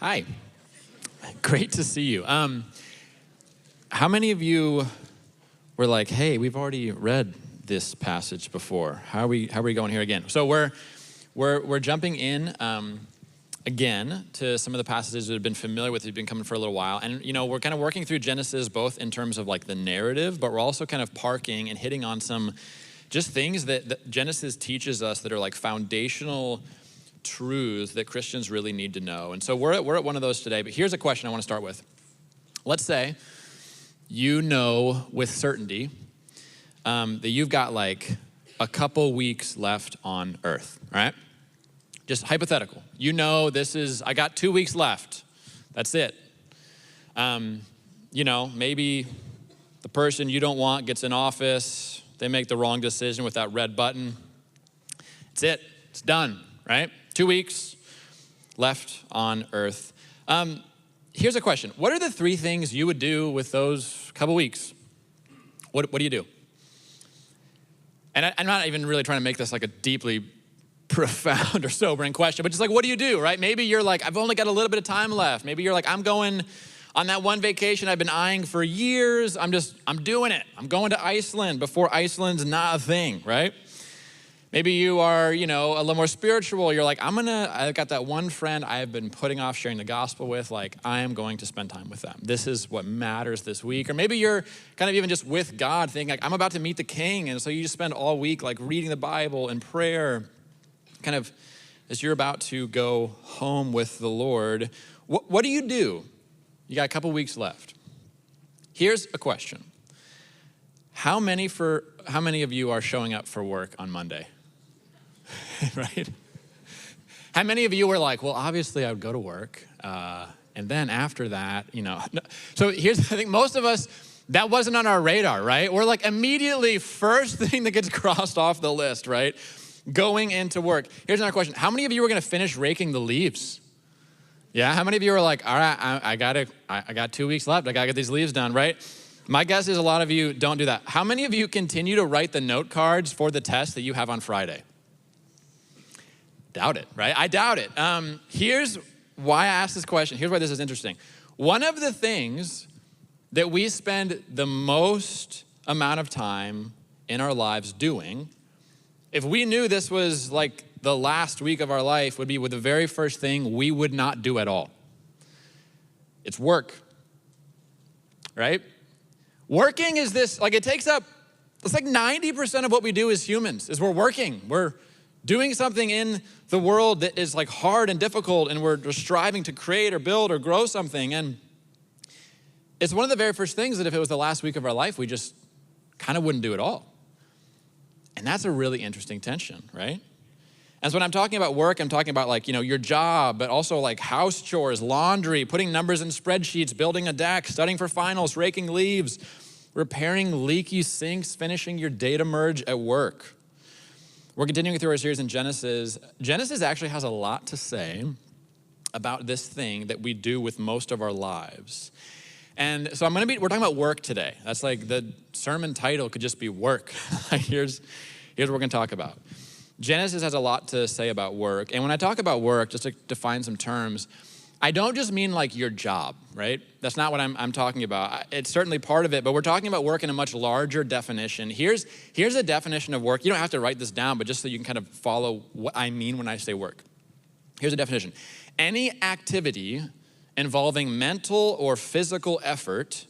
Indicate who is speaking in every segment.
Speaker 1: Hi, great to see you. How many of you were like, hey, we've already read this passage before. How are we going here again? So we're jumping in again to some of the passages that have been familiar with, you've been coming for a little while. And we're kind of working through Genesis both in terms of like the narrative, but we're also kind of parking and hitting on some just things that Genesis teaches us that are like foundational truths that Christians really need to know. And so we're at one of those today, but here's a question I want to start with. Let's say you know with certainty that you've got like a couple weeks left on earth, right? Just hypothetical. You know I got 2 weeks left. That's it. Maybe the person you don't want gets in office, they make the wrong decision with that red button. It's it. It's done, right? 2 weeks left on earth. Here's a question. What are the three things you would do with those couple weeks? What do you do? And I'm not even really trying to make this like a deeply profound or sobering question, but just like, what do you do, right? Maybe you're like, I've only got a little bit of time left. Maybe you're like, I'm going on that one vacation I've been eyeing for years. I'm doing it. I'm going to Iceland before Iceland's not a thing, right? Maybe you are, a little more spiritual. You're like, I've got that one friend I have been putting off sharing the gospel with. Like, I am going to spend time with them. This is what matters this week. Or maybe you're kind of even just with God thinking like, I'm about to meet the King. And so you just spend all week like reading the Bible and prayer, kind of as you're about to go home with the Lord. What do? You got a couple weeks left. Here's a question. How many of you are showing up for work on Monday? Right? How many of you were like, well, obviously I would go to work, and then after that, So I think most of us, that wasn't on our radar, right? We're like immediately first thing that gets crossed off the list, right? Going into work. Here's another question. How many of you were gonna finish raking the leaves? Yeah, how many of you were like, all right, I got 2 weeks left. I gotta get these leaves done, right? My guess is a lot of you don't do that. How many of you continue to write the note cards for the test that you have on Friday? Doubt it, right? I doubt it. Here's why I asked this question. Here's why this is interesting. One of the things that we spend the most amount of time in our lives doing, if we knew this was like the last week of our life, would be with the very first thing we would not do at all. It's work, right? Working is this, like it's like 90% of what we do as humans is we're working. We're doing something in the world that is like hard and difficult, and we're striving to create or build or grow something. And it's one of the very first things that if it was the last week of our life, we just kind of wouldn't do at all. And that's a really interesting tension, right? And so when I'm talking about work, I'm talking about like, your job, but also like house chores, laundry, putting numbers in spreadsheets, building a deck, studying for finals, raking leaves, repairing leaky sinks, finishing your data merge at work. We're continuing through our series in Genesis. Genesis actually has a lot to say about this thing that we do with most of our lives. And so we're talking about work today. That's like the sermon title could just be work. Here's what we're gonna talk about. Genesis has a lot to say about work. And when I talk about work, just to define some terms, I don't just mean like your job, right? That's not what I'm talking about. It's certainly part of it, but we're talking about work in a much larger definition. Here's a definition of work. You don't have to write this down, but just so you can kind of follow what I mean when I say work. Here's a definition. Any activity involving mental or physical effort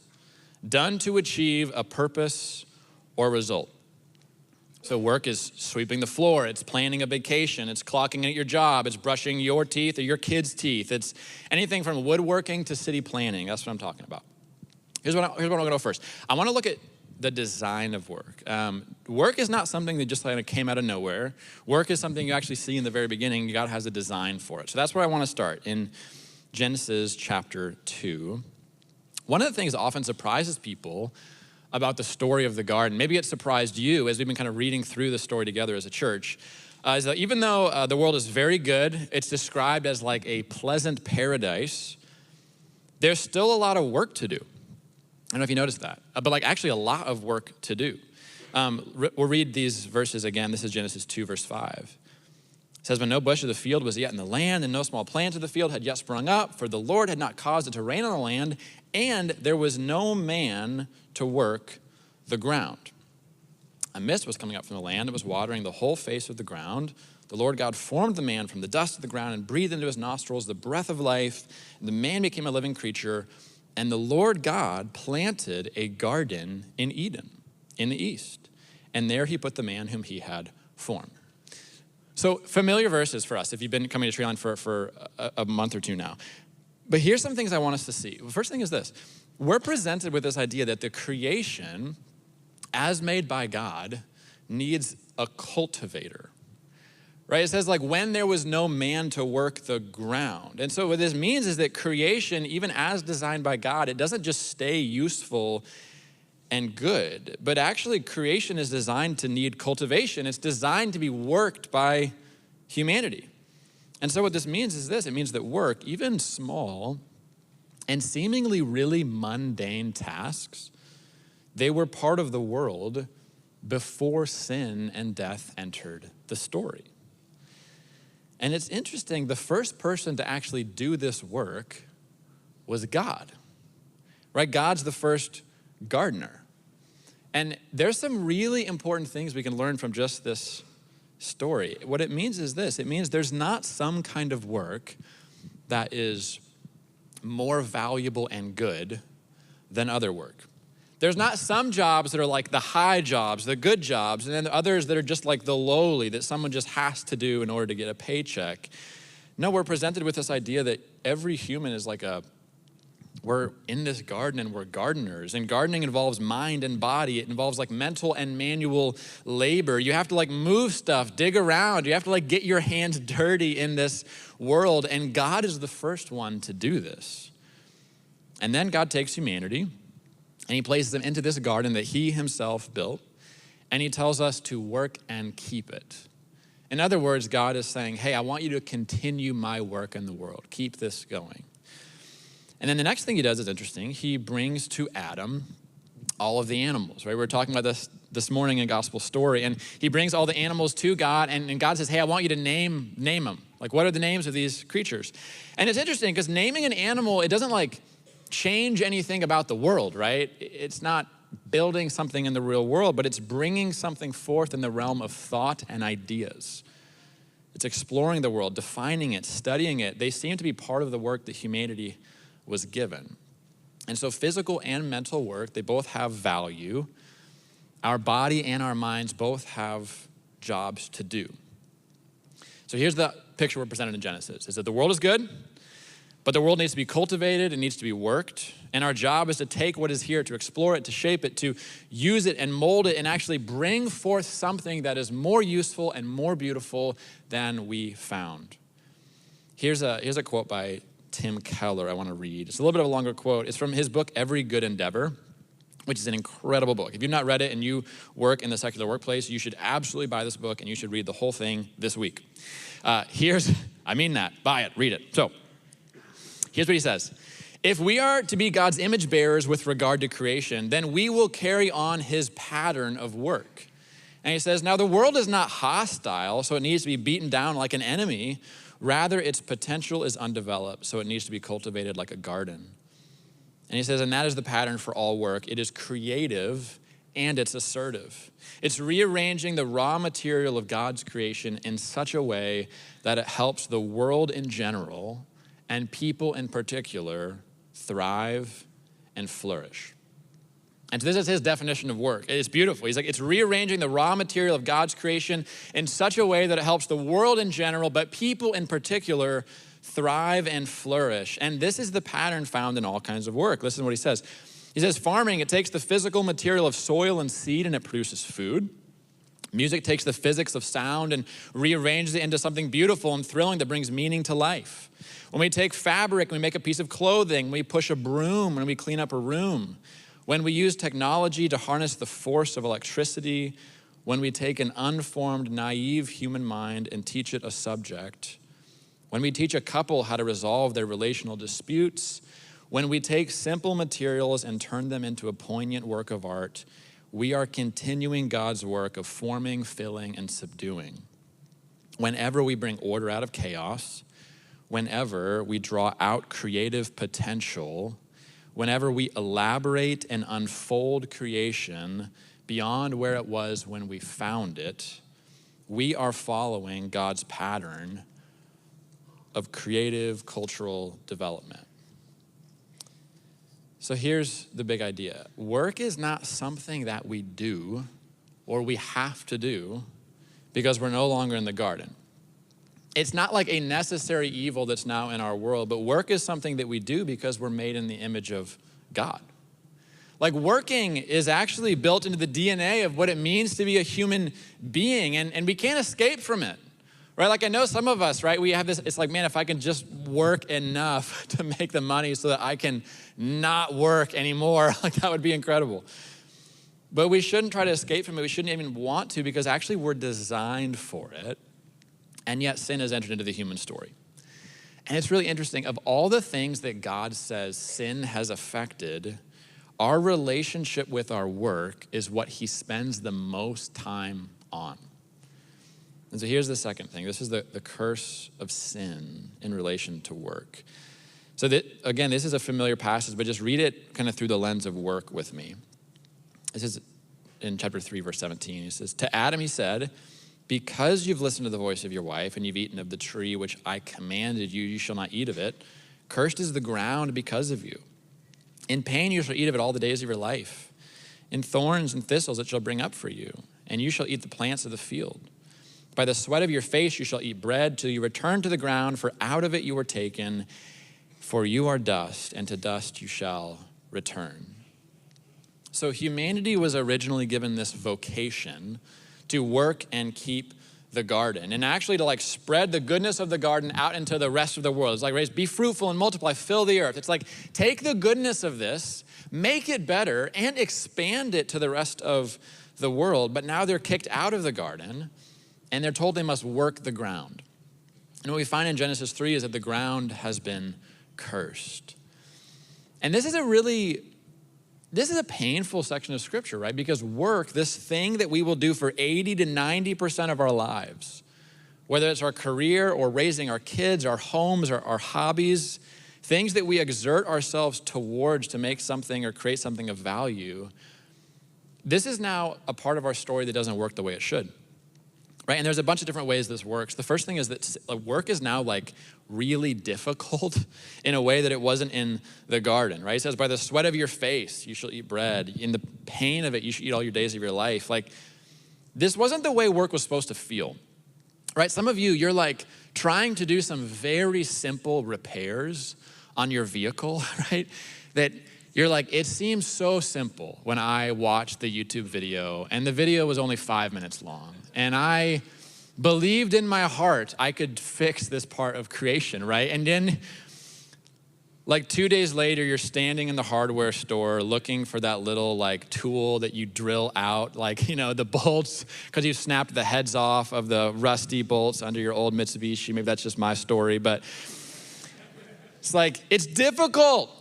Speaker 1: done to achieve a purpose or result. So work is sweeping the floor, it's planning a vacation, it's clocking in at your job, it's brushing your teeth or your kids' teeth. It's anything from woodworking to city planning. That's what I'm talking about. Here's what I'm gonna go first. I wanna look at the design of work. Work is not something that just kind of came out of nowhere. Work is something you actually see in the very beginning. God has a design for it. So that's where I wanna start, in Genesis chapter 2. One of the things that often surprises people about the story of the garden, maybe it surprised you as we've been kind of reading through the story together as a church, is that even though the world is very good, it's described as like a pleasant paradise, there's still a lot of work to do. I don't know if you noticed that, but like actually a lot of work to do. We'll read these verses again. This is Genesis 2, verse 5. It says, when no bush of the field was yet in the land, and no small plant of the field had yet sprung up, for the Lord had not caused it to rain on the land, and there was no man to work the ground. A mist was coming up from the land, it was watering the whole face of the ground. The Lord God formed the man from the dust of the ground and breathed into his nostrils the breath of life, and the man became a living creature. And the Lord God planted a garden in Eden, in the east, and there he put the man whom he had formed. So familiar verses for us if you've been coming to Treeline for a month or two now. But here's some things I want us to see. The first thing is this. We're presented with this idea that the creation, as made by God, needs a cultivator. Right? It says like when there was no man to work the ground. And so what this means is that creation, even as designed by God, it doesn't just stay useful and good, but actually creation is designed to need cultivation. It's designed to be worked by humanity. And so what this means is this. It means that work, even small and seemingly really mundane tasks, they were part of the world before sin and death entered the story. And it's interesting, the first person to actually do this work was God, right? God's the first gardener. And there's some really important things we can learn from just this story. What it means is this. It means there's not some kind of work that is more valuable and good than other work. There's not some jobs that are like the high jobs, the good jobs, and then others that are just like the lowly, that someone just has to do in order to get a paycheck. No, we're presented with this idea that every human is like we're in this garden and we're gardeners. And gardening involves mind and body. It involves like mental and manual labor. You have to like move stuff, dig around. You have to like get your hands dirty in this world. And God is the first one to do this. And then God takes humanity and he places them into this garden that he himself built. And he tells us to work and keep it. In other words, God is saying, hey, I want you to continue my work in the world. Keep this going. And then the next thing he does is interesting. He brings to Adam all of the animals, right? We were talking about this morning in Gospel Story. And he brings all the animals to God. And God says, hey, I want you to name them. Like, what are the names of these creatures? And it's interesting because naming an animal, it doesn't like change anything about the world, right? It's not building something in the real world, but it's bringing something forth in the realm of thought and ideas. It's exploring the world, defining it, studying it. They seem to be part of the work that humanity was given. And so physical and mental work, they both have value. Our body and our minds both have jobs to do. So here's the picture we're presented in Genesis, is that the world is good, but the world needs to be cultivated, it needs to be worked, and our job is to take what is here, to explore it, to shape it, to use it and mold it, and actually bring forth something that is more useful and more beautiful than we found. Here's a quote by Tim Keller I want to read. It's a little bit of a longer quote. It's from his book, Every Good Endeavor, which is an incredible book. If you've not read it and you work in the secular workplace, you should absolutely buy this book and you should read the whole thing this week. Buy it, read it. So, here's what he says. If we are to be God's image bearers with regard to creation, then we will carry on his pattern of work. And he says, now the world is not hostile, so it needs to be beaten down like an enemy. Rather, its potential is undeveloped, so it needs to be cultivated like a garden. And he says, and that is the pattern for all work. It is creative and it's assertive. It's rearranging the raw material of God's creation in such a way that it helps the world in general and people in particular thrive and flourish. And so this is his definition of work. It's beautiful. He's like, it's rearranging the raw material of God's creation in such a way that it helps the world in general, but people in particular thrive and flourish. And this is the pattern found in all kinds of work. Listen to what he says. He says, farming, it takes the physical material of soil and seed and it produces food. Music takes the physics of sound and rearranges it into something beautiful and thrilling that brings meaning to life. When we take fabric and we make a piece of clothing, we push a broom and we clean up a room. When we use technology to harness the force of electricity, when we take an unformed, naive human mind and teach it a subject, when we teach a couple how to resolve their relational disputes, when we take simple materials and turn them into a poignant work of art, we are continuing God's work of forming, filling, and subduing. whenever we bring order out of chaos, whenever we draw out creative potential, whenever we elaborate and unfold creation beyond where it was when we found it, we are following God's pattern of creative cultural development. So here's the big idea. Work is not something that we do or we have to do because we're no longer in the garden. It's not like a necessary evil that's now in our world, but work is something that we do because we're made in the image of God. Like working is actually built into the DNA of what it means to be a human being, and we can't escape from it. Right, like I know some of us, right, we have this, it's like, man, if I can just work enough to make the money so that I can not work anymore, like that would be incredible. But we shouldn't try to escape from it. We shouldn't even want to, because actually we're designed for it. And yet sin has entered into the human story. And it's really interesting. Of all the things that God says sin has affected, our relationship with our work is what he spends the most time on. And so here's the second thing. This is the curse of sin in relation to work. So that, again, this is a familiar passage, but just read it kind of through the lens of work with me. This is in chapter 3, verse 17. He says, to Adam he said, because you've listened to the voice of your wife and you've eaten of the tree which I commanded you, you shall not eat of it. Cursed is the ground because of you. In pain you shall eat of it all the days of your life. In thorns and thistles it shall bring up for you, and you shall eat the plants of the field. By the sweat of your face you shall eat bread till you return to the ground, for out of it you were taken, for you are dust, and to dust you shall return. So humanity was originally given this vocation to work and keep the garden, and actually to like spread the goodness of the garden out into the rest of the world. It's like, be fruitful and multiply, fill the earth. It's like, take the goodness of this, make it better, and expand it to the rest of the world. But now they're kicked out of the garden, and they're told they must work the ground. And what we find in Genesis 3 is that the ground has been cursed. And this is a painful section of scripture, right? Because work, this thing that we will do for 80 to 90% of our lives, whether it's our career or raising our kids, our homes, or our hobbies, things that we exert ourselves towards to make something or create something of value, this is now a part of our story that doesn't work the way it should. Right? And there's a bunch of different ways this works. The first thing is that work is now like really difficult in a way that it wasn't in the garden, right? It says, by the sweat of your face, you shall eat bread. In the pain of it, you shall eat all your days of your life. Like, this wasn't the way work was supposed to feel, right? Some of you, you're like trying to do some very simple repairs on your vehicle, right? That you're like, it seems so simple when I watched the YouTube video, and the video was only 5 minutes long. And I believed in my heart I could fix this part of creation, right? And then like 2 days later, you're standing in the hardware store looking for that little like tool that you drill out, like, you know, the bolts, because you snapped the heads off of the rusty bolts under your old Mitsubishi. Maybe that's just my story, but it's like, it's difficult.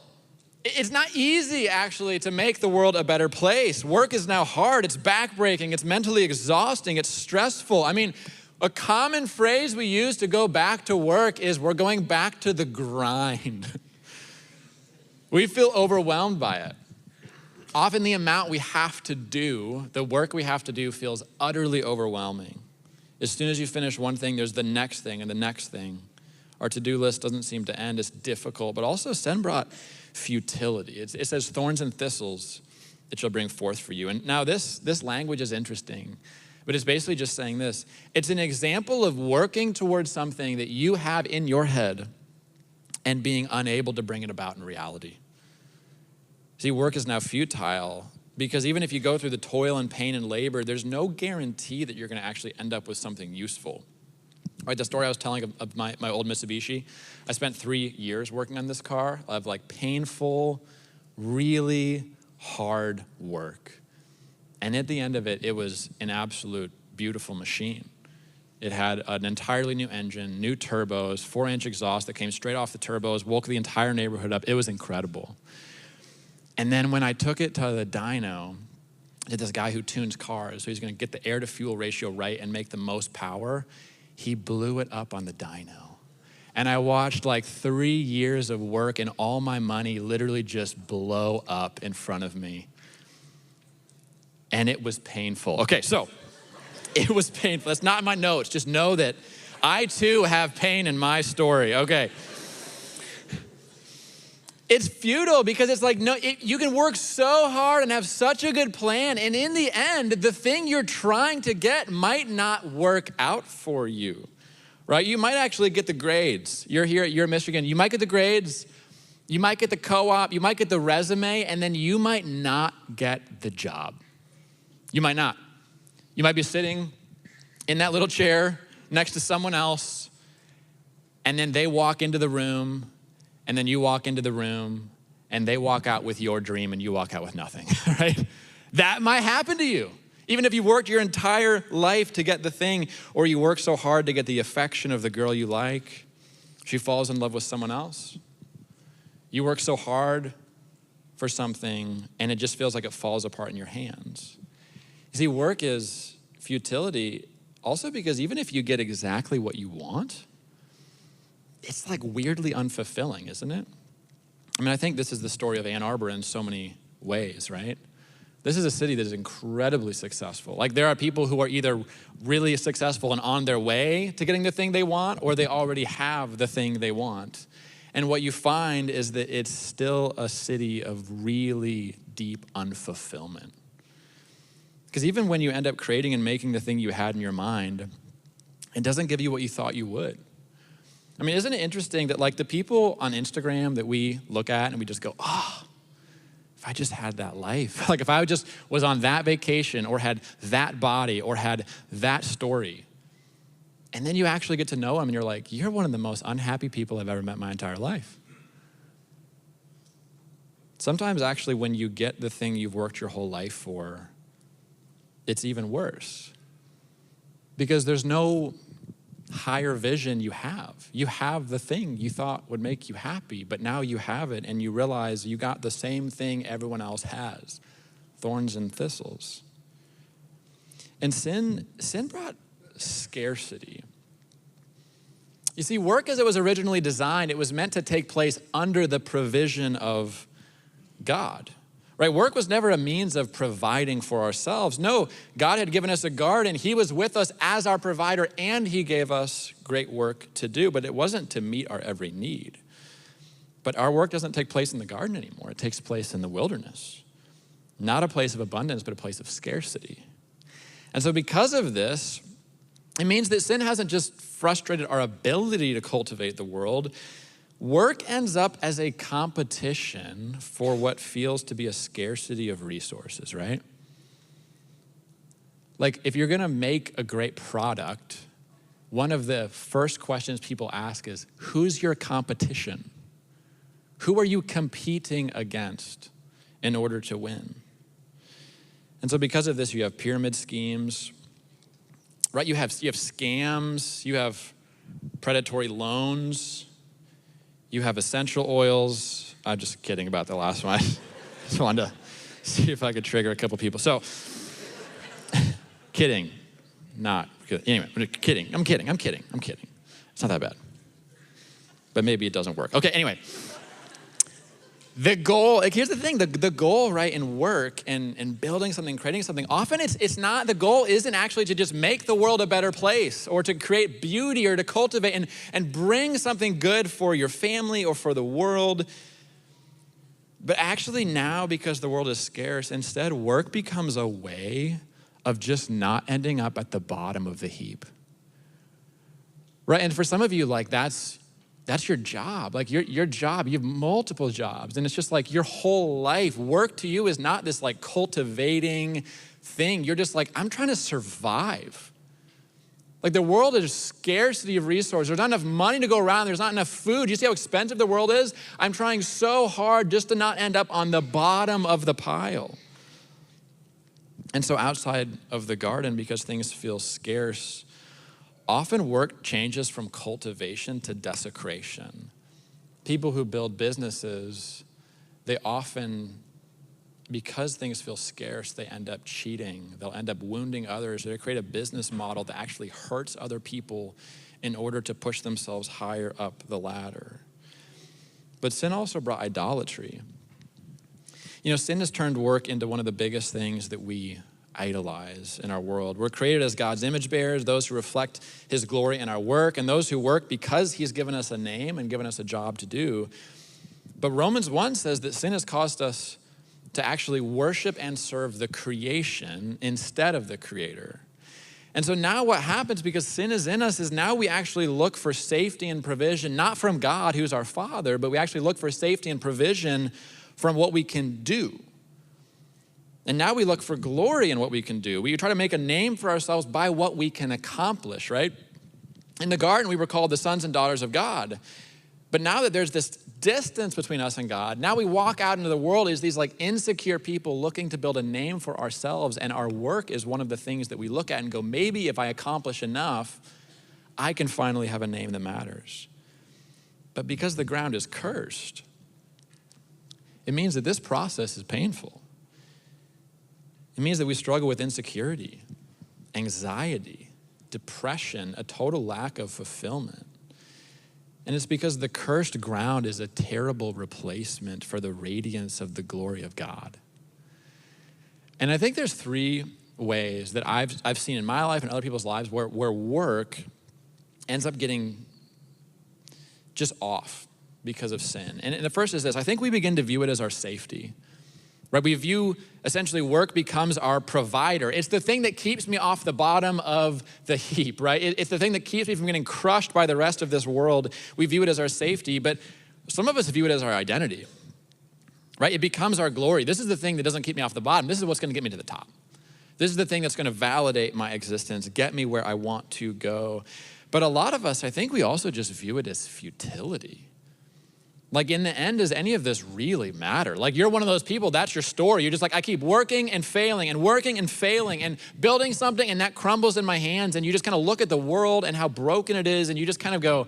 Speaker 1: It's not easy, actually, to make the world a better place. Work is now hard. It's backbreaking. It's mentally exhausting. It's stressful. I mean, a common phrase we use to go back to work is we're going back to the grind. We feel overwhelmed by it. Often the amount we have to do, the work we have to do, feels utterly overwhelming. As soon as you finish one thing, there's the next thing and the next thing. Our to-do list doesn't seem to end. It's difficult, but also sin brought futility. It says thorns and thistles it shall bring forth for you. And now this language is interesting, but it's basically just saying this. It's an example of working towards something that you have in your head and being unable to bring it about in reality. See, work is now futile because even if you go through the toil and pain and labor, there's no guarantee that you're going to actually end up with something useful. Right, the story I was telling of my old Mitsubishi, I spent 3 years working on this car of like painful, really hard work. And at the end of it, it was an absolute beautiful machine. It had an entirely new engine, new turbos, 4-inch exhaust that came straight off the turbos, woke the entire neighborhood up. It was incredible. And then when I took it to the dyno, to this guy who tunes cars, so he's gonna get the air to fuel ratio right and make the most power, he blew it up on the dyno. And I watched like 3 years of work and all my money literally just blow up in front of me. And it was painful. Okay, so it was painful. That's not in my notes. Just know that I too have pain in my story. Okay. It's futile because it's like, no, you can work so hard and have such a good plan. And in the end, the thing you're trying to get might not work out for you, right? You might actually get the grades. You're in Michigan. You might get the grades. You might get the co-op. You might get the resume. And then you might not get the job. You might not. You might be sitting in that little chair next to someone else. And then they walk into the room. And then you walk into the room and they walk out with your dream and you walk out with nothing, right? That might happen to you. Even if you worked your entire life to get the thing, or you work so hard to get the affection of the girl you like, she falls in love with someone else. You work so hard for something and it just feels like it falls apart in your hands. You see, work is futility also because even if you get exactly what you want, it's like weirdly unfulfilling, isn't it? I mean, I think this is the story of Ann Arbor in so many ways, right? This is a city that is incredibly successful. Like there are people who are either really successful and on their way to getting the thing they want, or they already have the thing they want. And what you find is that it's still a city of really deep unfulfillment. Because even when you end up creating and making the thing you had in your mind, it doesn't give you what you thought you would. I mean, isn't it interesting that like the people on Instagram that we look at and we just go, oh, if I just had that life, like if I just was on that vacation or had that body or had that story, and then you actually get to know them and you're like, you're one of the most unhappy people I've ever met in my entire life. Sometimes actually when you get the thing you've worked your whole life for, it's even worse because there's no higher vision you have. You have the thing you thought would make you happy, but now you have it and you realize you got the same thing everyone else has, thorns and thistles. And sin brought scarcity. You see, work as it was originally designed, it was meant to take place under the provision of God. Right? Work was never a means of providing for ourselves. No, God had given us a garden. He was with us as our provider, and he gave us great work to do, but it wasn't to meet our every need. But our work doesn't take place in the garden anymore. It takes place in the wilderness. Not a place of abundance, but a place of scarcity. And so because of this, it means that sin hasn't just frustrated our ability to cultivate the world. Work ends up as a competition for what feels to be a scarcity of resources, right? Like if you're gonna make a great product, one of the first questions people ask is, who's your competition? Who are you competing against in order to win? And so because of this, you have pyramid schemes, right? You have scams, you have predatory loans, you have essential oils. I'm just kidding about the last one. I just wanted to see if I could trigger a couple people. So, kidding, not good. Anyway, I'm kidding. It's not that bad. But maybe it doesn't work. Okay, anyway. The goal, like here's the thing, the goal, right, in work and building something, creating something, often it's not, the goal isn't actually to just make the world a better place or to create beauty or to cultivate and bring something good for your family or for the world. But actually now, because the world is scarce, instead work becomes a way of just not ending up at the bottom of the heap. Right, and for some of you, like that's your job, like your job, you have multiple jobs. And it's just like your whole life, work to you is not this like cultivating thing. You're just like, I'm trying to survive. Like the world is scarcity of resources. There's not enough money to go around. There's not enough food. You see how expensive the world is? I'm trying so hard just to not end up on the bottom of the pile. And so outside of the garden, because things feel scarce, often work changes from cultivation to desecration. People who build businesses, they often because things feel scarce, they end up cheating. They'll end up wounding others. They create a business model that actually hurts other people in order to push themselves higher up the ladder. But sin also brought idolatry. You know, sin has turned work into one of the biggest things that we idolize in our world. We're created as God's image bearers, those who reflect his glory in our work, and those who work because he's given us a name and given us a job to do. But Romans 1 says that sin has caused us to actually worship and serve the creation instead of the creator. And so now what happens, because sin is in us, is now we actually look for safety and provision, not from God, who's our Father, but we actually look for safety and provision from what we can do. And now we look for glory in what we can do. We try to make a name for ourselves by what we can accomplish, right? In the garden, we were called the sons and daughters of God. But now that there's this distance between us and God, now we walk out into the world as these like insecure people looking to build a name for ourselves, and our work is one of the things that we look at and go, maybe if I accomplish enough, I can finally have a name that matters. But because the ground is cursed, it means that this process is painful. It means that we struggle with insecurity, anxiety, depression, a total lack of fulfillment. And it's because the cursed ground is a terrible replacement for the radiance of the glory of God. And I think there's three ways that I've seen in my life and other people's lives where work ends up getting just off because of sin. And the first is this: I think we begin to view it as our safety. Right? We view essentially work becomes our provider. It's the thing that keeps me off the bottom of the heap, right? It's the thing that keeps me from getting crushed by the rest of this world. We view it as our safety, but some of us view it as our identity, right? It becomes our glory. This is the thing that doesn't keep me off the bottom. This is what's going to get me to the top. This is the thing that's going to validate my existence, get me where I want to go. But a lot of us, I think we also just view it as futility. Like, in the end, does any of this really matter? Like, you're one of those people, that's your story. You're just like, I keep working and failing and building something, and that crumbles in my hands. And you just kind of look at the world and how broken it is, and you just kind of go,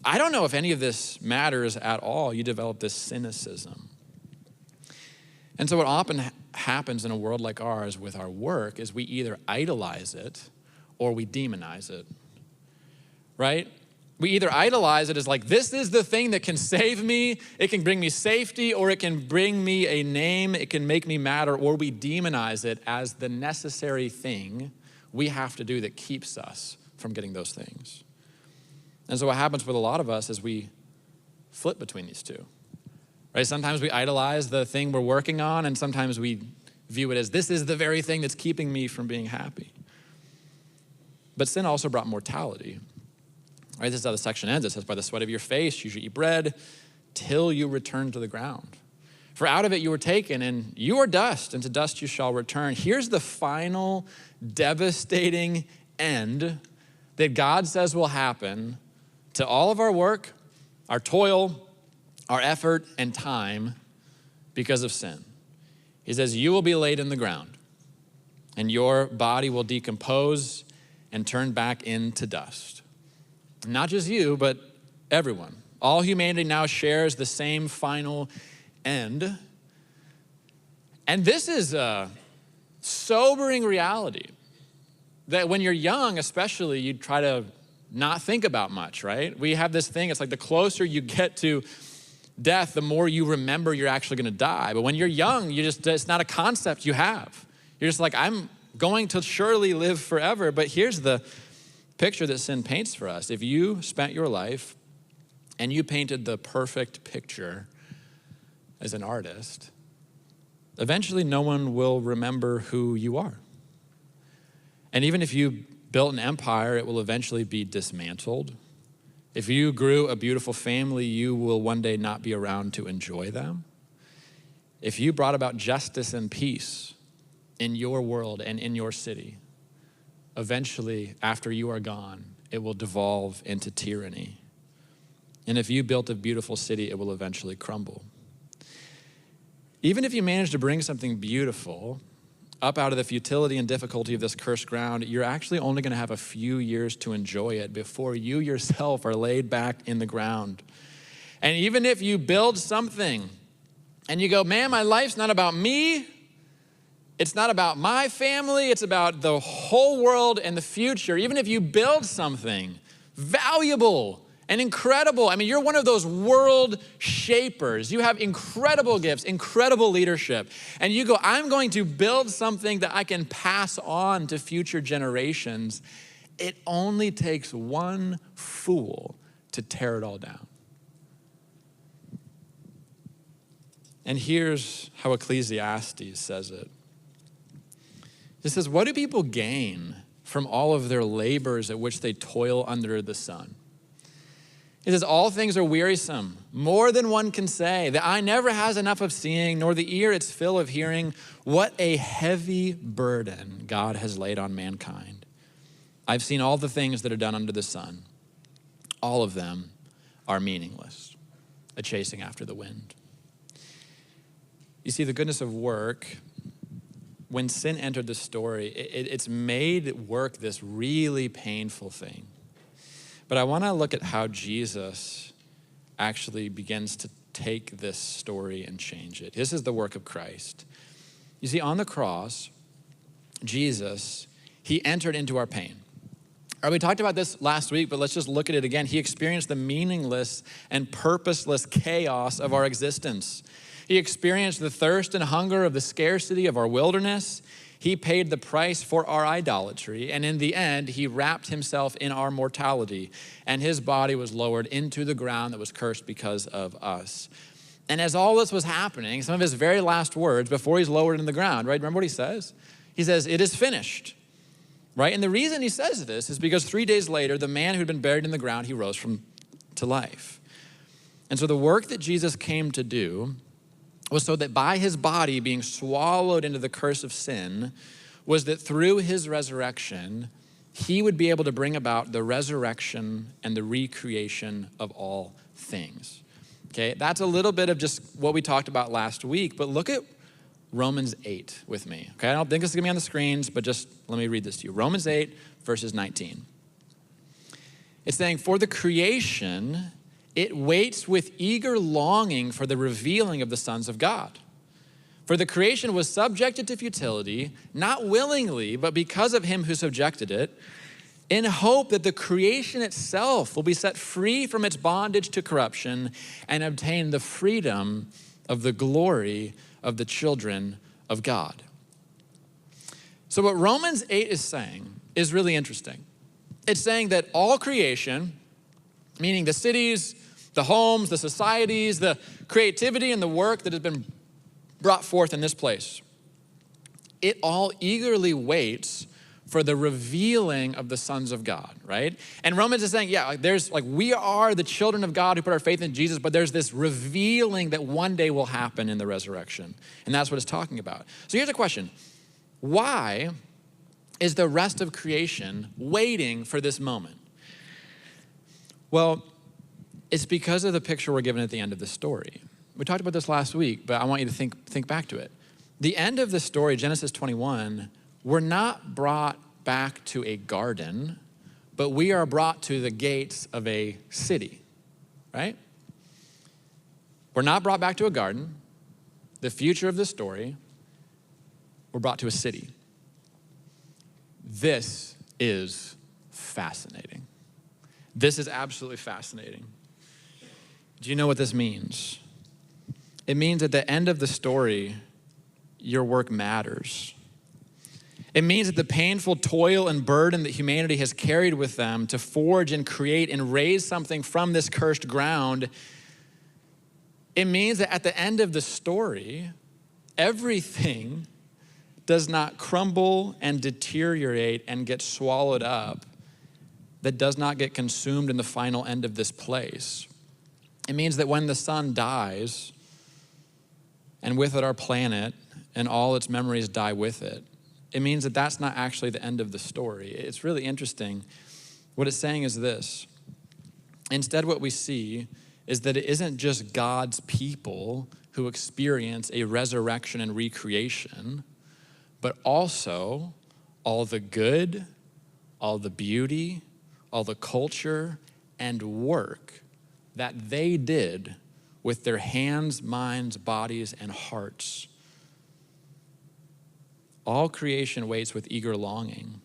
Speaker 1: I don't know if any of this matters at all. You develop this cynicism. And so what often happens in a world like ours with our work is we either idolize it or we demonize it, right? We either idolize it as like, this is the thing that can save me, it can bring me safety, or it can bring me a name, it can make me matter, or we demonize it as the necessary thing we have to do that keeps us from getting those things. And so what happens with a lot of us is we flip between these two, right? Sometimes we idolize the thing we're working on, and sometimes we view it as, this is the very thing that's keeping me from being happy. But sin also brought mortality. Right, this is how the section ends. It says, by the sweat of your face you shall eat bread till you return to the ground. For out of it you were taken, and you are dust, and to dust you shall return. Here's the final devastating end that God says will happen to all of our work, our toil, our effort, and time because of sin. He says, you will be laid in the ground, and your body will decompose and turn back into dust. Not just you, but everyone. All humanity now shares the same final end. And this is a sobering reality that when you're young, especially, you try to not think about much, right? We have this thing, it's like the closer you get to death, the more you remember you're actually gonna die. But when you're young, it's not a concept you have. You're just like, I'm going to surely live forever. But here's the picture that sin paints for us. If you spent your life and you painted the perfect picture as an artist, eventually no one will remember who you are. And even if you built an empire, it will eventually be dismantled. If you grew a beautiful family, you will one day not be around to enjoy them. If you brought about justice and peace in your world and in your city, eventually, after you are gone, it will devolve into tyranny. And if you built a beautiful city, it will eventually crumble. Even if you manage to bring something beautiful up out of the futility and difficulty of this cursed ground, you're actually only going to have a few years to enjoy it before you yourself are laid back in the ground. And even if you build something and you go, man, my life's not about me. It's not about my family. It's about the whole world and the future. Even if you build something valuable and incredible, I mean, you're one of those world shapers. You have incredible gifts, incredible leadership. And you go, I'm going to build something that I can pass on to future generations. It only takes one fool to tear it all down. And here's how Ecclesiastes says it. It says, what do people gain from all of their labors at which they toil under the sun? It says, all things are wearisome, more than one can say. The eye never has enough of seeing, nor the ear its fill of hearing. What a heavy burden God has laid on mankind. I've seen all the things that are done under the sun. All of them are meaningless, a chasing after the wind. You see, the goodness of work, when sin entered the story, it's made work this really painful thing. But I want to look at how Jesus actually begins to take this story and change it. This is the work of Christ. You see, on the cross, Jesus, he entered into our pain. All right, we talked about this last week, but let's just look at it again. He experienced the meaningless and purposeless chaos of our existence. He experienced the thirst and hunger of the scarcity of our wilderness. He paid the price for our idolatry, and in the end, he wrapped himself in our mortality, and his body was lowered into the ground that was cursed because of us. And as all this was happening, some of his very last words before he's lowered in the ground, right? Remember what he says? He says, it is finished, right? And the reason he says this is because 3 days later, the man who'd been buried in the ground, he rose to life. And so the work that Jesus came to do was so that by his body being swallowed into the curse of sin, was that through his resurrection, he would be able to bring about the resurrection and the recreation of all things. Okay, that's a little bit of just what we talked about last week, but look at Romans 8 with me. Okay, I don't think it's gonna be on the screens, but just let me read this to you. Romans 8, verses 19. It's saying, for the creation, it waits with eager longing for the revealing of the sons of God. For the creation was subjected to futility, not willingly, but because of him who subjected it, in hope that the creation itself will be set free from its bondage to corruption and obtain the freedom of the glory of the children of God. So what Romans 8 is saying is really interesting. It's saying that all creation, meaning the cities, the homes, the societies, the creativity and the work that has been brought forth in this place, it all eagerly waits for the revealing of the sons of God, right? And Romans is saying, yeah, we are the children of God who put our faith in Jesus, but there's this revealing that one day will happen in the resurrection. And that's what it's talking about. So here's a question. Why is the rest of creation waiting for this moment? Well, it's because of the picture we're given at the end of the story. We talked about this last week, but I want you to think back to it. The end of the story, Genesis 21, we're not brought back to a garden, but we are brought to the gates of a city, right? We're not brought back to a garden. The future of the story, we're brought to a city. This is fascinating. This is absolutely fascinating. Do you know what this means? It means at the end of the story, your work matters. It means that the painful toil and burden that humanity has carried with them to forge and create and raise something from this cursed ground, it means that at the end of the story, everything does not crumble and deteriorate and get swallowed up, that does not get consumed in the final end of this place. It means that when the sun dies, and with it our planet and all its memories die with it, it means that that's not actually the end of the story. It's really interesting. What it's saying is this. Instead, what we see is that it isn't just God's people who experience a resurrection and recreation, but also all the good, all the beauty, all the culture and work that they did with their hands, minds, bodies, and hearts. All creation waits with eager longing,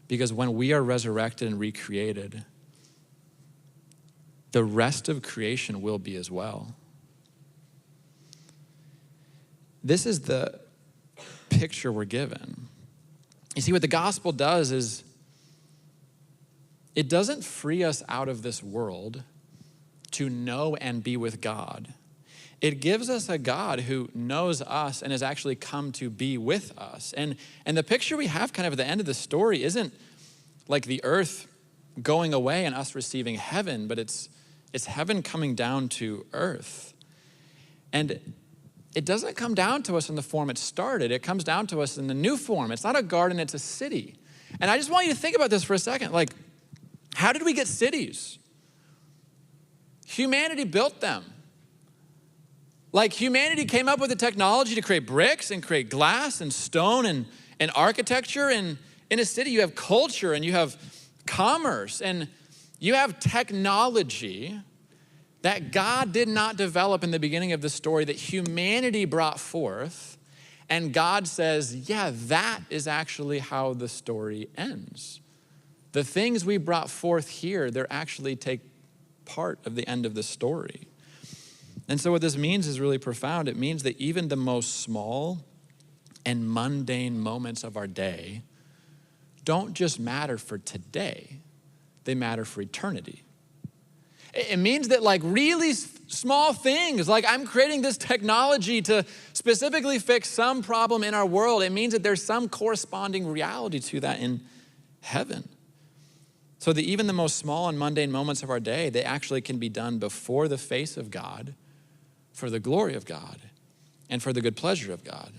Speaker 1: because when we are resurrected and recreated, the rest of creation will be as well. This is the picture we're given. You see, what the gospel does is it doesn't free us out of this world to know and be with God. It gives us a God who knows us and has actually come to be with us. And the picture we have kind of at the end of the story isn't like the earth going away and us receiving heaven, but it's heaven coming down to earth. And it doesn't come down to us in the form it started. It comes down to us in the new form. It's not a garden, it's a city. And I just want you to think about this for a second. Like, how did we get cities? Humanity built them. Like, humanity came up with the technology to create bricks and create glass and stone and architecture. And in a city, you have culture and you have commerce and you have technology that God did not develop in the beginning of the story, that humanity brought forth. And God says, yeah, that is actually how the story ends. The things we brought forth here, they're actually take part of the end of the story. And so what this means is really profound. It means that even the most small and mundane moments of our day don't just matter for today, they matter for eternity. It means that like really small things, like I'm creating this technology to specifically fix some problem in our world. It means that there's some corresponding reality to that in heaven. So that even the most small and mundane moments of our day, they actually can be done before the face of God, for the glory of God, and for the good pleasure of God.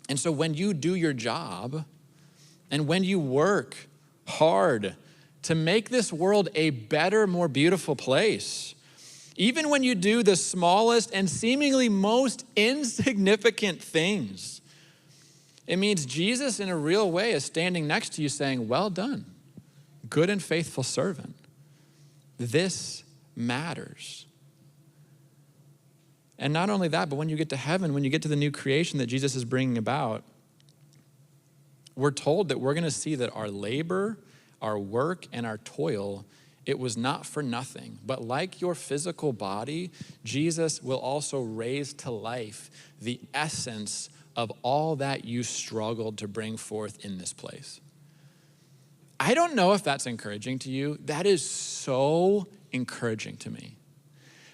Speaker 1: And so when you do your job, and when you work hard to make this world a better, more beautiful place, even when you do the smallest and seemingly most insignificant things, it means Jesus in a real way is standing next to you saying, well done, good and faithful servant. This matters. And not only that, but when you get to heaven, when you get to the new creation that Jesus is bringing about, we're told that we're going to see that our labor, our work, and our toil, it was not for nothing. But like your physical body, Jesus will also raise to life the essence of all that you struggled to bring forth in this place. I don't know if that's encouraging to you. That is so encouraging to me.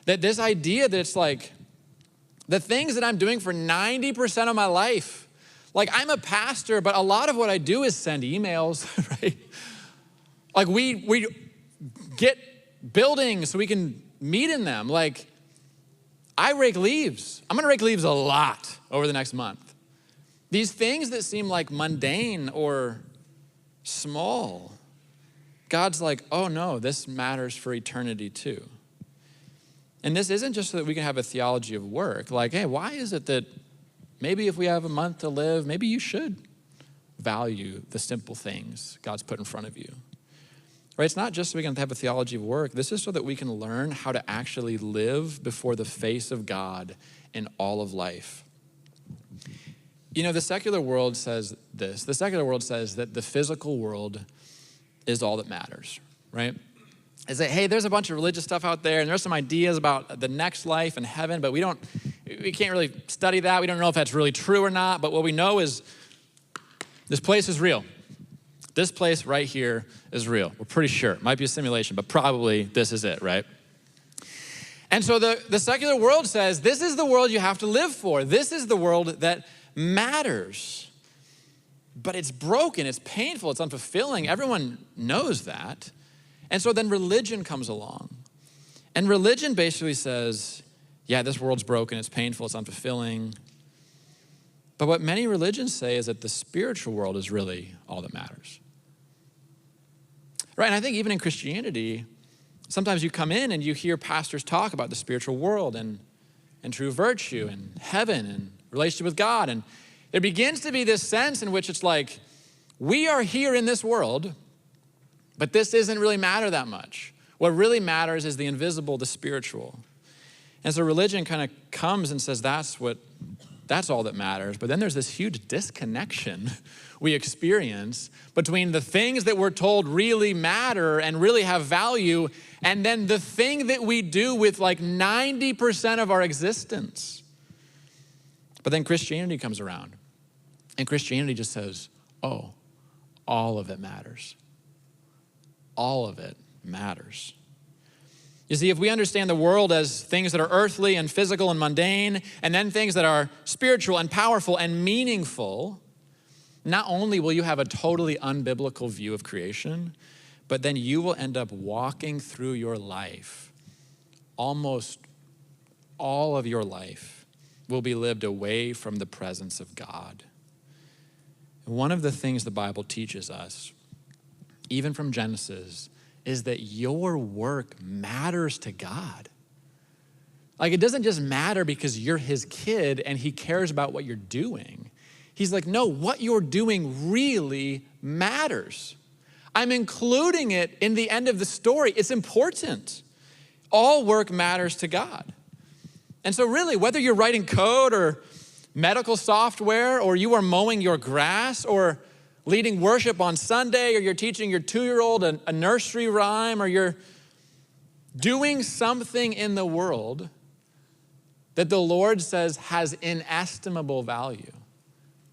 Speaker 1: That this idea that it's like the things that I'm doing for 90% of my life, like I'm a pastor, but a lot of what I do is send emails, right? Like we get buildings so we can meet in them. Like I rake leaves. I'm gonna rake leaves a lot over the next month. These things that seem like mundane or small, God's like, oh no, this matters for eternity too. And this isn't just so that we can have a theology of work. Like, hey, why is it that maybe if we have a month to live, maybe you should value the simple things God's put in front of you. Right? It's not just so we can have a theology of work. This is so that we can learn how to actually live before the face of God in all of life. You know, the secular world says this. The secular world says that the physical world is all that matters, right? Is that, hey, there's a bunch of religious stuff out there, and there's some ideas about the next life and heaven, but we can't really study that. We don't know if that's really true or not, but what we know is this place is real. This place right here is real. We're pretty sure. It might be a simulation, but probably this is it, right? And so the secular world says, this is the world you have to live for. This is the world that matters. But it's broken, it's painful, it's unfulfilling. Everyone knows that. And so then religion comes along. And religion basically says, yeah, this world's broken, it's painful, it's unfulfilling. But what many religions say is that the spiritual world is really all that matters. Right, and I think even in Christianity, sometimes you come in and you hear pastors talk about the spiritual world and true virtue and heaven and relationship with God. And there begins to be this sense in which it's like, we are here in this world, but this doesn't really matter that much. What really matters is the invisible, the spiritual. And so religion kind of comes and says that's all that matters. But then there's this huge disconnection we experience between the things that we're told really matter and really have value, and then the thing that we do with like 90% of our existence. But then Christianity comes around, and Christianity just says, oh, all of it matters. All of it matters. You see, if we understand the world as things that are earthly and physical and mundane, and then things that are spiritual and powerful and meaningful, not only will you have a totally unbiblical view of creation, but then you will end up walking through your life. Almost all of your life will be lived away from the presence of God. One of the things the Bible teaches us, even from Genesis, is that your work matters to God. Like, it doesn't just matter because you're his kid and he cares about what you're doing. He's like, no, what you're doing really matters. I'm including it in the end of the story. It's important. All work matters to God. And so really, whether you're writing code or medical software, or you are mowing your grass, or leading worship on Sunday, or you're teaching your 2-year-old a nursery rhyme, or you're doing something in the world that the Lord says has inestimable value,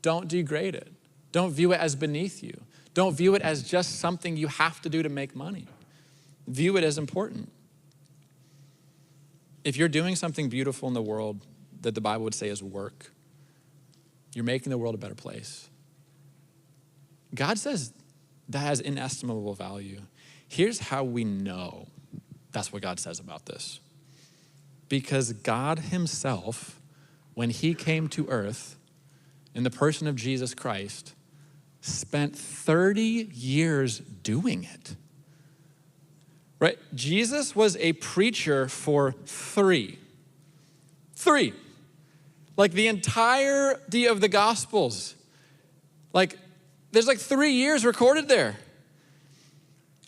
Speaker 1: don't degrade it. Don't view it as beneath you. Don't view it as just something you have to do to make money. View it as important. If you're doing something beautiful in the world that the Bible would say is work, you're making the world a better place. God says that has inestimable value. Here's how we know that's what God says about this. Because God himself, when he came to earth in the person of Jesus Christ, spent 30 years doing it. Right? Jesus was a preacher for 3. Like the entirety of the Gospels. Like, there's like 3 years recorded there.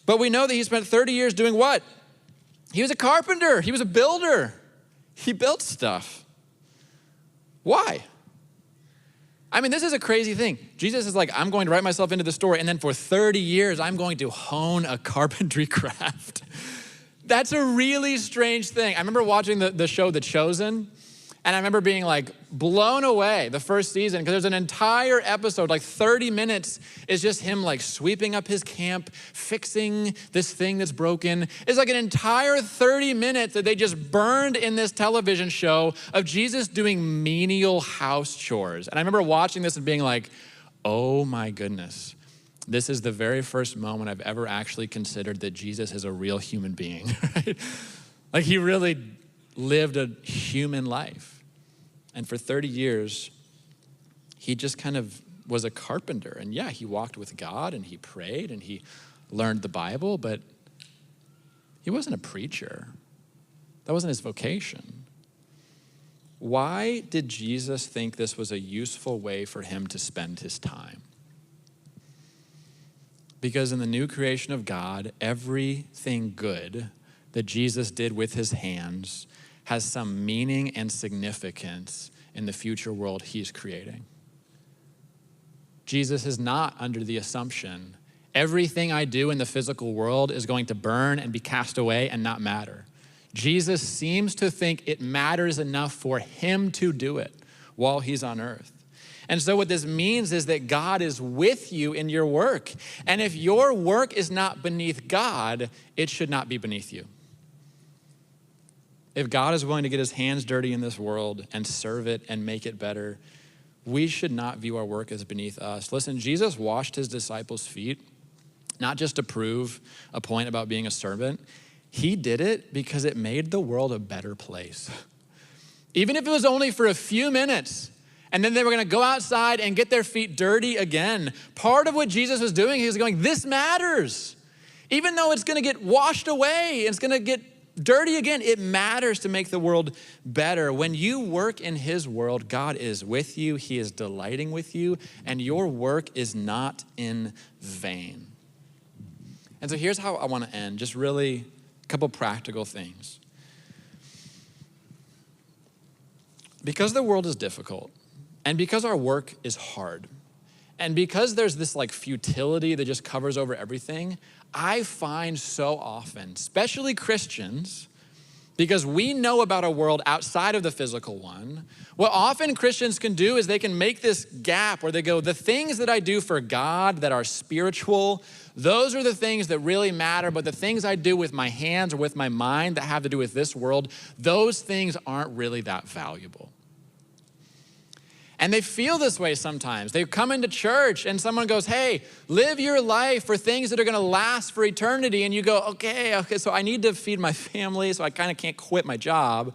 Speaker 1: But we know that he spent 30 years doing what? He was a carpenter. He was a builder. He built stuff. Why? I mean, this is a crazy thing. Jesus is like, I'm going to write myself into the story, and then for 30 years, I'm going to hone a carpentry craft. That's a really strange thing. I remember watching the show The Chosen, and I remember being like blown away the first season, because there's an entire episode, like 30 minutes, is just him like sweeping up his camp, fixing this thing that's broken. It's like an entire 30 minutes that they just burned in this television show of Jesus doing menial house chores. And I remember watching this and being like, oh my goodness, this is the very first moment I've ever actually considered that Jesus is a real human being, right? Like, he really lived a human life. And for 30 years, he just kind of was a carpenter. And yeah, he walked with God and he prayed and he learned the Bible, but he wasn't a preacher. That wasn't his vocation. Why did Jesus think this was a useful way for him to spend his time? Because in the new creation of God, everything good that Jesus did with his hands has some meaning and significance in the future world he's creating. Jesus is not under the assumption everything I do in the physical world is going to burn and be cast away and not matter. Jesus seems to think it matters enough for him to do it while he's on earth. And so what this means is that God is with you in your work. And if your work is not beneath God, it should not be beneath you. If God is willing to get his hands dirty in this world and serve it and make it better, we should not view our work as beneath us. Listen, Jesus washed his disciples' feet, not just to prove a point about being a servant. He did it because it made the world a better place. Even if it was only for a few minutes, and then they were gonna go outside and get their feet dirty again. Part of what Jesus was doing, he was going, this matters. Even though it's gonna get washed away, it's gonna get dirty again, it matters to make the world better. When you work in his world, God is with you, he is delighting with you, and your work is not in vain. And so here's how I wanna end, just really a couple practical things. because the world is difficult, and because our work is hard, and because there's this like futility that just covers over everything, I find so often, especially Christians, because we know about a world outside of the physical one, what often Christians can do is they can make this gap where they go, the things that I do for God that are spiritual, those are the things that really matter, but the things I do with my hands or with my mind that have to do with this world, those things aren't really that valuable. And they feel this way sometimes. They come into church and someone goes, hey, live your life for things that are gonna last for eternity. And you go, okay, so I need to feed my family, so I kind of can't quit my job.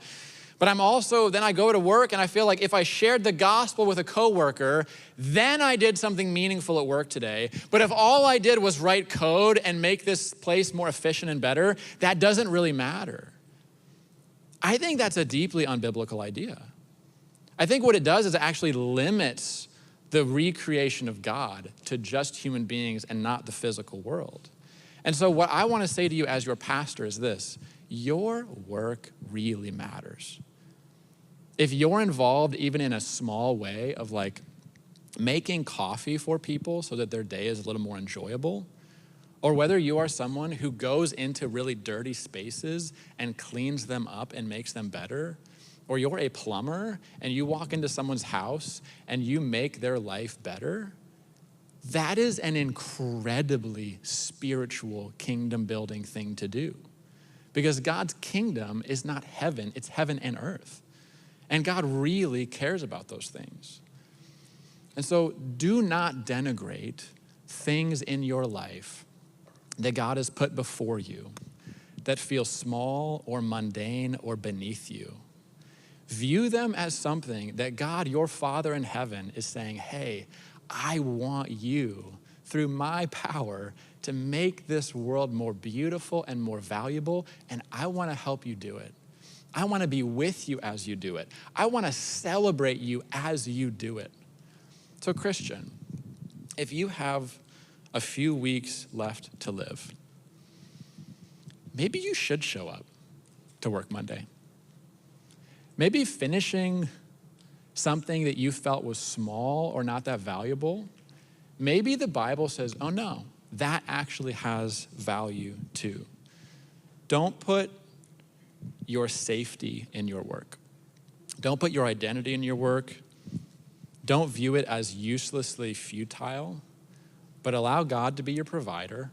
Speaker 1: But then I go to work and I feel like if I shared the gospel with a coworker, then I did something meaningful at work today. But if all I did was write code and make this place more efficient and better, that doesn't really matter. I think that's a deeply unbiblical idea. I think what it does is it actually limits the recreation of God to just human beings and not the physical world. And so what I want to say to you as your pastor is this: your work really matters. If you're involved even in a small way of like making coffee for people so that their day is a little more enjoyable, or whether you are someone who goes into really dirty spaces and cleans them up and makes them better, or you're a plumber and you walk into someone's house and you make their life better, that is an incredibly spiritual kingdom building thing to do. Because God's kingdom is not heaven, it's heaven and earth. And God really cares about those things. And so do not denigrate things in your life that God has put before you that feel small or mundane or beneath you. View them as something that God, your Father in heaven, is saying, hey, I want you, through my power, to make this world more beautiful and more valuable, and I want to help you do it. I want to be with you as you do it. I want to celebrate you as you do it. So Christian, if you have a few weeks left to live, maybe you should show up to work Monday. Maybe finishing something that you felt was small or not that valuable, maybe the Bible says, oh no, that actually has value too. Don't put your safety in your work. Don't put your identity in your work. Don't view it as uselessly futile, but allow God to be your provider.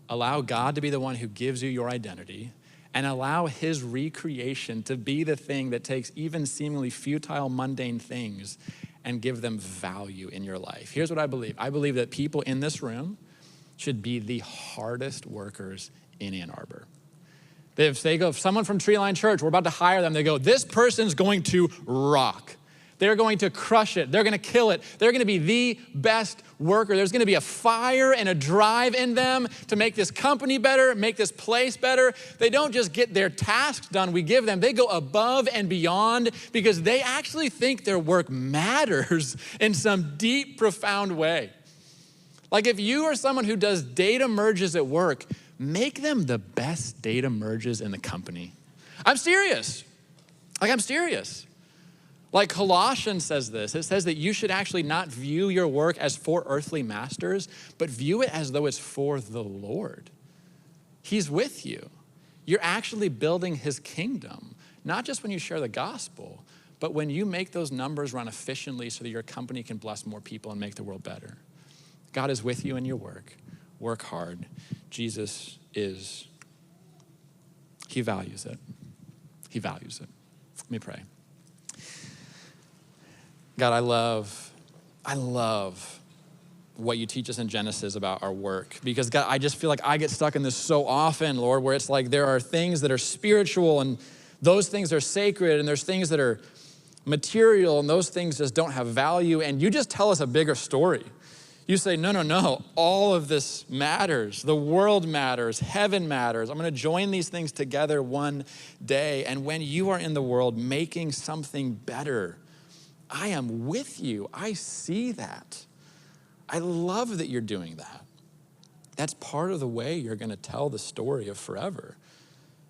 Speaker 1: Allow God to be the one who gives you your identity, and allow his recreation to be the thing that takes even seemingly futile, mundane things and give them value in your life. Here's what I believe. I believe that people in this room should be the hardest workers in Ann Arbor. If someone from Treeline Church, we're about to hire them, they go, this person's going to rock. They're going to crush it. They're going to kill it. They're going to be the best worker. There's going to be a fire and a drive in them to make this company better, make this place better. They don't just get their tasks done we give them. They go above and beyond because they actually think their work matters in some deep, profound way. Like if you are someone who does data merges at work, make them the best data merges in the company. I'm serious. I'm serious. Like Colossians says this, it says that you should actually not view your work as for earthly masters, but view it as though it's for the Lord. He's with you. You're actually building his kingdom, not just when you share the gospel, but when you make those numbers run efficiently so that your company can bless more people and make the world better. God is with you in your work. Work hard. Jesus is, he values it. He values it. Let me pray. God, I love what you teach us in Genesis about our work. Because God, I just feel like I get stuck in this so often, Lord, where it's like there are things that are spiritual and those things are sacred and there's things that are material and those things just don't have value. And you just tell us a bigger story. You say, no, all of this matters. The world matters, heaven matters. I'm gonna join these things together one day. And when you are in the world making something better, I am with you. I see that. I love that you're doing that. That's part of the way you're gonna tell the story of forever,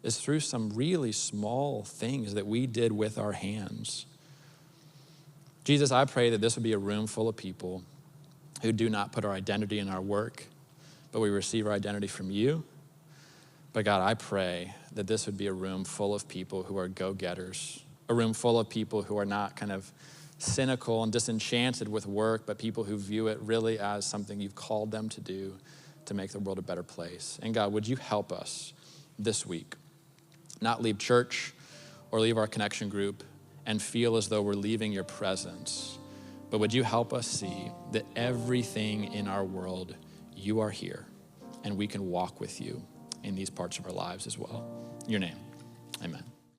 Speaker 1: is through some really small things that we did with our hands. Jesus, I pray that this would be a room full of people who do not put our identity in our work, but we receive our identity from you. But God, I pray that this would be a room full of people who are go-getters, a room full of people who are not kind of cynical and disenchanted with work, but people who view it really as something you've called them to do to make the world a better place. And God, would you help us this week not leave church or leave our connection group and feel as though we're leaving your presence, but would you help us see that everything in our world, you are here, and we can walk with you in these parts of our lives as well. In your name, amen.